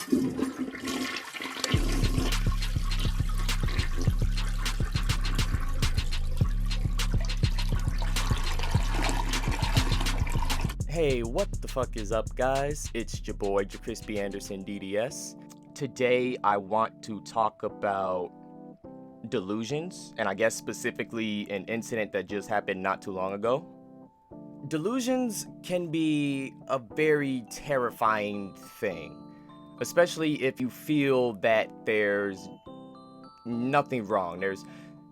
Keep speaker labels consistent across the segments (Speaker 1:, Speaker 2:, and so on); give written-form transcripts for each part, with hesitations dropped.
Speaker 1: Hey, what the fuck is up, guys? It's your boy, JaCrispyDDS. Today, I want to talk about delusions, and I guess specifically an incident that just happened not too long ago. Delusions can be a very terrifying thing, especially if you feel that there's nothing wrong.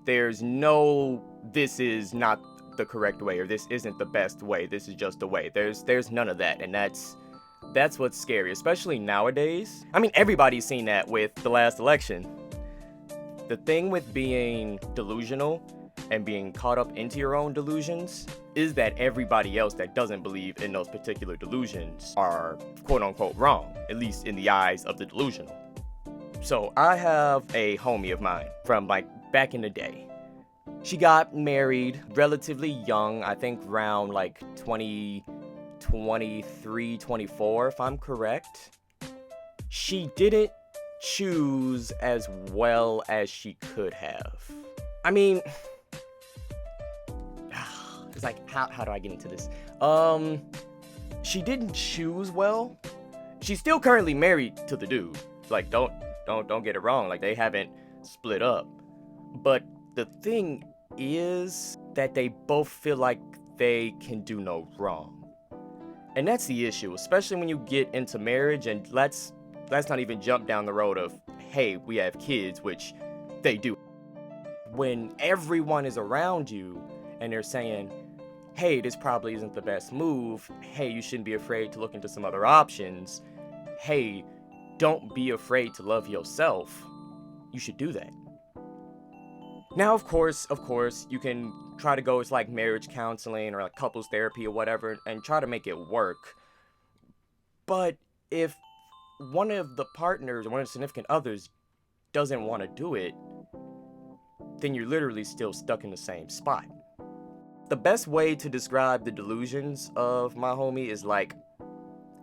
Speaker 1: There's no, this is not the correct way, or this isn't the best way, this is just the way. There's none of that, and that's what's scary, especially nowadays. I mean, everybody's seen that with the last election. The thing with being delusional and being caught up into your own delusions is that everybody else that doesn't believe in those particular delusions are quote-unquote wrong, at least in the eyes of the delusional. So I have a homie of mine from like back in the day. She got married relatively young, I think around like 23, 24, if I'm correct. She didn't choose as well as she could have. I mean, it's like, how do I get into this? She didn't choose well. She's still currently married to the dude. Like, don't get it wrong. Like, they haven't split up. But the thing is that they both feel like they can do no wrong. And that's the issue, especially when you get into marriage, and let's not even jump down the road of, hey, we have kids, which they do. When everyone is around you and they're saying, hey, this probably isn't the best move, hey, you shouldn't be afraid to look into some other options, hey, don't be afraid to love yourself, you should do that. Now, of course, you can try to go with like marriage counseling or like couples therapy or whatever and try to make it work. But if one of the partners or one of the significant others doesn't want to do it, then you're literally still stuck in the same spot. The best way to describe the delusions of my homie is like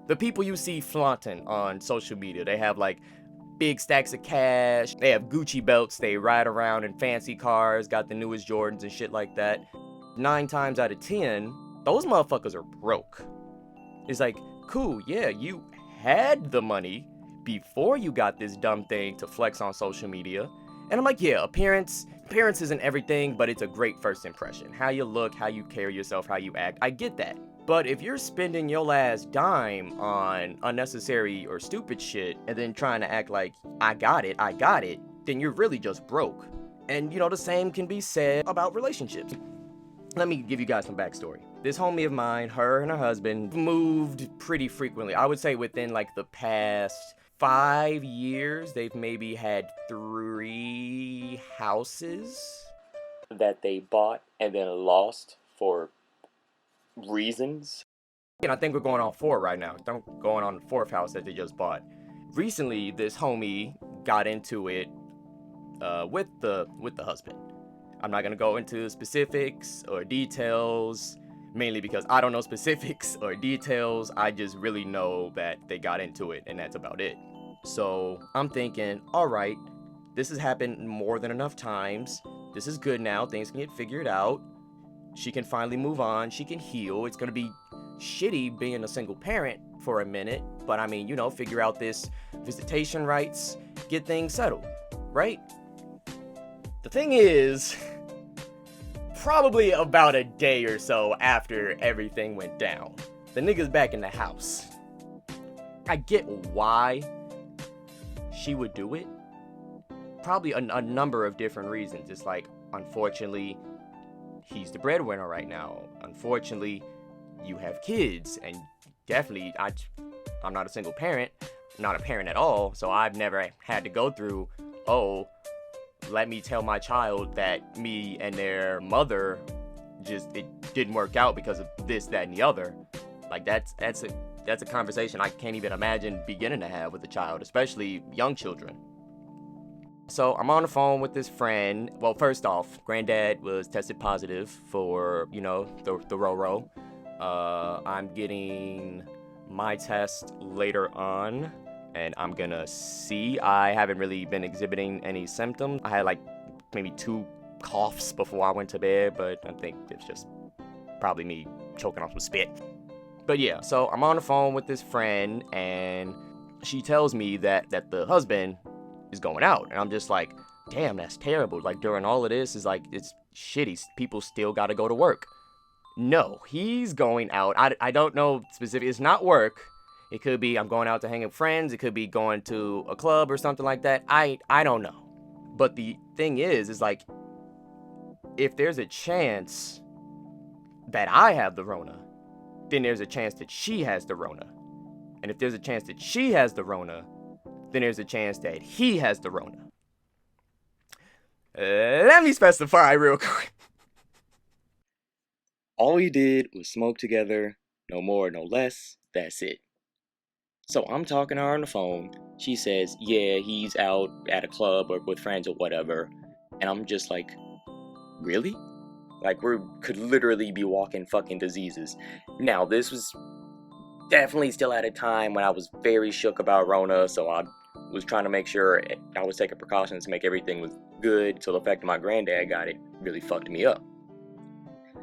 Speaker 1: the people you see flaunting on social media. They have like big stacks of cash, they have Gucci belts, they ride around in fancy cars, got the newest Jordans and shit like that. 9 times out of 10, those motherfuckers are broke. It's like, cool, yeah, you had the money before you got this dumb thing to flex on social media. And I'm like, yeah, appearance isn't everything, but it's a great first impression. How you look, how you carry yourself, how you act, I get that. But if you're spending your last dime on unnecessary or stupid shit and then trying to act like, I got it, then you're really just broke. And you know, the same can be said about relationships. Let me give you guys some backstory. This homie of mine, her and her husband, moved pretty frequently. I would say within like the past 5 years, they've maybe had 3 houses that they bought and then lost for reasons. And I think we're going on 4 right now. Going on the 4th house that they just bought. Recently, this homie got into it with the husband. I'm not gonna go into specifics or details, mainly because I don't know specifics or details. I just really know that they got into it, and that's about it. So I'm thinking, all right, this has happened more than enough times. This is good now. Things can get figured out. She can finally move on. She can heal. It's gonna be shitty being a single parent for a minute, but I mean, you know, figure out this visitation rights, get things settled, right? The thing is, probably about a day or so after everything went down, the nigga's back in the house. I get why she would do it. Probably a number of different reasons. It's like, unfortunately, he's the breadwinner right now. Unfortunately, you have kids, and definitely, I'm not a single parent, not a parent at all, so I've never had to go through, oh, let me tell my child that me and their mother it didn't work out because of this, that, and the other. Like, that's a conversation I can't even imagine beginning to have with a child, especially young children. So I'm on the phone with this friend. Well, first off, granddad was tested positive for, you know, the Roro. I'm getting my test later on and I'm gonna see. I haven't really been exhibiting any symptoms. I had like maybe 2 coughs before I went to bed, but I think it's just probably me choking on some spit. But yeah, so I'm on the phone with this friend, and she tells me that the husband is going out, and I'm just like, damn, that's terrible. Like, during all of this, is like, it's shitty. People still gotta go to work. No, he's going out. I don't know specific. It's not work. It could be I'm going out to hang with friends. It could be going to a club or something like that. I don't know. But the thing is like, if there's a chance that I have the Rona, then there's a chance that she has the Rona. And if there's a chance that she has the Rona, then there's a chance that he has the Rona. Let me specify real quick. All we did was smoke together, no more, no less, that's it. So I'm talking to her on the phone. She says, yeah, he's out at a club or with friends or whatever. And I'm just like, really? Like, we could literally be walking fucking diseases. Now, this was definitely still at a time when I was very shook about Rona, so I was trying to make sure I was taking precautions to make everything was good, till the fact that my granddad got it really fucked me up.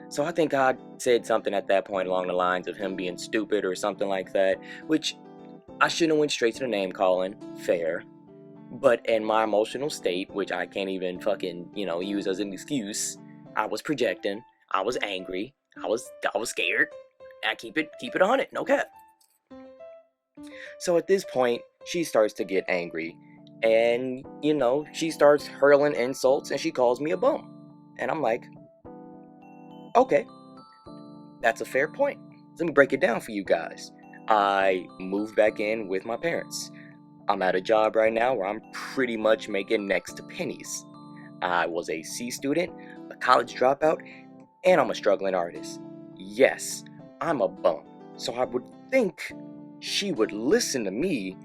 Speaker 1: So I think I said something at that point along the lines of him being stupid or something like that, which I shouldn't have went straight to the name calling, fair. But in my emotional state, which I can't even fucking, use as an excuse, I was projecting, I was angry, I was scared. I keep it 100, no cap. So at this point, she starts to get angry, and she starts hurling insults, and she calls me a bum. And I'm like, okay, that's a fair point. Let me break it down for you guys. I moved back in with my parents. I'm at a job right now where I'm pretty much making next to pennies. I was a C student, a college dropout, and I'm a struggling artist. Yes, I'm a bum. So I would think she would listen to me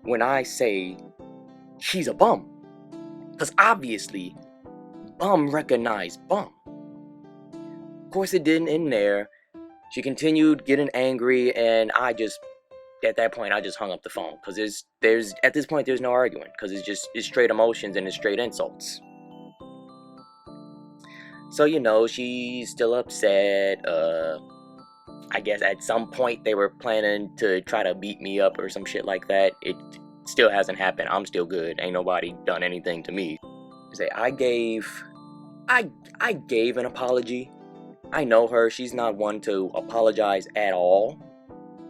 Speaker 1: when I say she's a bum. Because obviously, bum recognize bum. Of course, it didn't end there. She continued getting angry, and at that point, I just hung up the phone. Because at this point, there's no arguing. Because it's straight emotions and it's straight insults. So, she's still upset. I guess at some point they were planning to try to beat me up or some shit like that. It still hasn't happened. I'm still good. Ain't nobody done anything to me. I gave an apology. I know her. She's not one to apologize at all.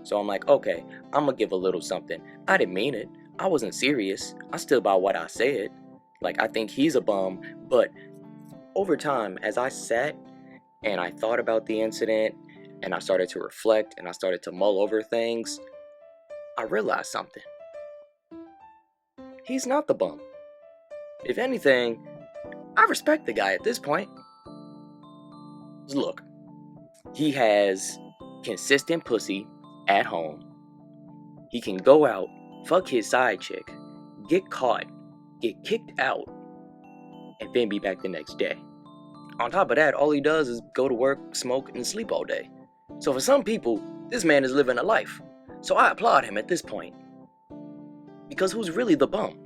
Speaker 1: So I'm like, okay, I'm gonna give a little something. I didn't mean it. I wasn't serious. I stood by what I said. Like, I think he's a bum. But over time, as I sat and I thought about the incident, and I started to reflect, and I started to mull over things, I realized something. He's not the bum. If anything, I respect the guy at this point. Look, he has consistent pussy at home. He can go out, fuck his side chick, get caught, get kicked out, and then be back the next day. On top of that, all he does is go to work, smoke, and sleep all day. So for some people, this man is living a life. So I applaud him at this point. Because who's really the bum?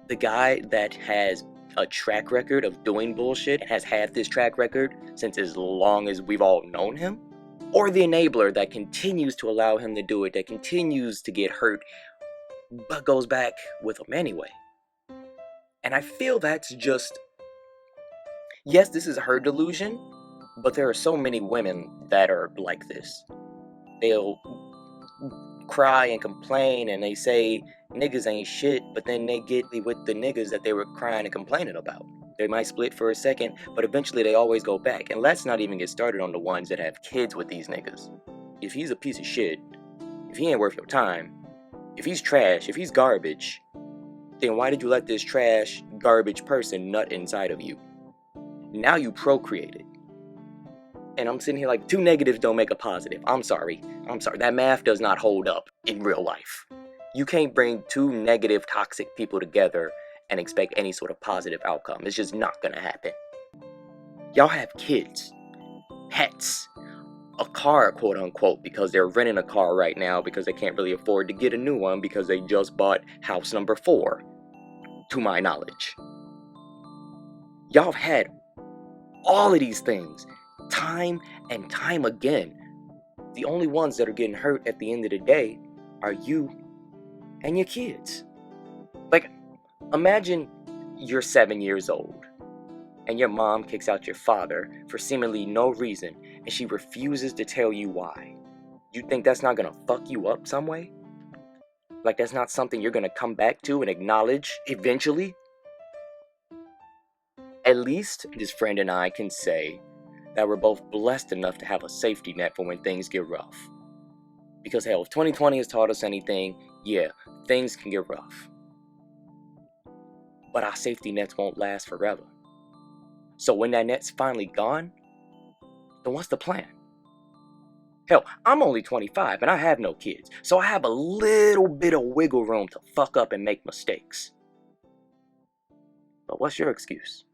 Speaker 1: The guy that has a track record of doing bullshit and has had this track record since as long as we've all known him? Or the enabler that continues to allow him to do it, that continues to get hurt, but goes back with him anyway? And I feel that's just... Yes, this is her delusion, but there are so many women that are like this. They'll cry and complain and they say niggas ain't shit, but then they get with the niggas that they were crying and complaining about. They might split for a second, but eventually they always go back. And let's not even get started on the ones that have kids with these niggas. If he's a piece of shit, if he ain't worth your time, if he's trash, if he's garbage, then why did you let this trash, garbage person nut inside of you? Now you procreated. And I'm sitting here like, 2 negatives don't make a positive. I'm sorry. That math does not hold up in real life. You can't bring 2 negative, toxic people together and expect any sort of positive outcome. It's just not gonna happen. Y'all have kids, pets, a car, quote unquote, because they're renting a car right now because they can't really afford to get a new one because they just bought house number 4, to my knowledge. Y'all have had all of these things time and time again. The only ones that are getting hurt at the end of the day are you and your kids. Like, imagine you're 7 years old and your mom kicks out your father for seemingly no reason and she refuses to tell you why. You think that's not gonna fuck you up some way? Like, that's not something you're gonna come back to and acknowledge eventually? At least this friend and I can say that we're both blessed enough to have a safety net for when things get rough. Because hell, if 2020 has taught us anything, yeah, things can get rough. But our safety nets won't last forever. So when that net's finally gone, then what's the plan? Hell, I'm only 25 and I have no kids, so I have a little bit of wiggle room to fuck up and make mistakes. But what's your excuse?